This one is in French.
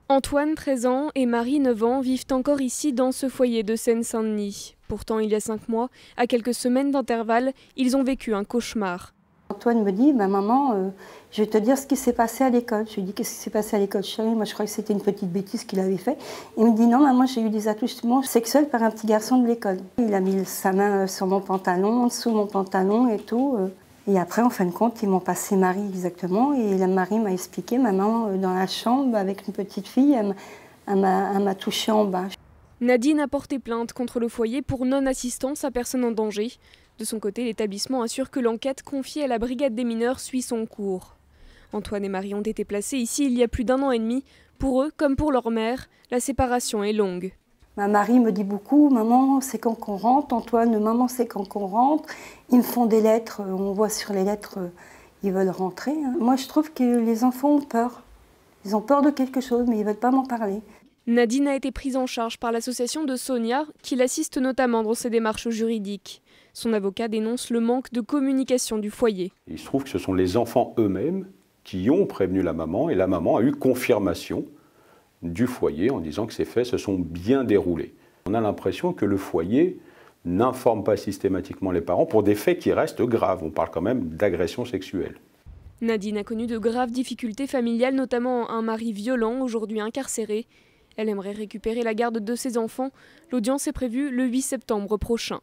Antoine, 13 ans, et Marie, 9 ans, vivent encore ici dans ce foyer de Seine-Saint-Denis. Pourtant, il y a 5 mois, à quelques semaines d'intervalle, ils ont vécu un cauchemar. Antoine me dit, maman, je vais te dire ce qui s'est passé à l'école. Je lui dis, qu'est-ce qui s'est passé à l'école, chérie? Moi, je croyais que c'était une petite bêtise qu'il avait fait. Il me dit, non, maman, j'ai eu des attouchements sexuels par un petit garçon de l'école. Il a mis sa main sur mon pantalon, sous mon pantalon et tout. Et après, en fin de compte, ils m'ont passé Marie exactement. Et la Marie m'a expliqué, maman, dans la chambre, avec une petite fille, elle m'a touchée en bas. Nadine a porté plainte contre le foyer pour non-assistance à personne en danger. De son côté, l'établissement assure que l'enquête confiée à la brigade des mineurs suit son cours. Antoine et Marie ont été placés ici il y a plus d'1 an et demi. Pour eux, comme pour leur mère, la séparation est longue. Ma Marie me dit beaucoup, maman, c'est quand qu'on rentre. Antoine, maman, c'est quand qu'on rentre. Ils me font des lettres, on voit sur les lettres, ils veulent rentrer. Moi, je trouve que les enfants ont peur. Ils ont peur de quelque chose, mais ils ne veulent pas m'en parler. Nadine a été prise en charge par l'association de Sonia, qui l'assiste notamment dans ses démarches juridiques. Son avocat dénonce le manque de communication du foyer. Il se trouve que ce sont les enfants eux-mêmes qui ont prévenu la maman, et la maman a eu confirmation du foyer en disant que ces faits se sont bien déroulés. On a l'impression que le foyer n'informe pas systématiquement les parents pour des faits qui restent graves. On parle quand même d'agression sexuelle. Nadine a connu de graves difficultés familiales, notamment un mari violent, aujourd'hui incarcéré. Elle aimerait récupérer la garde de ses enfants. L'audience est prévue le 8 septembre prochain.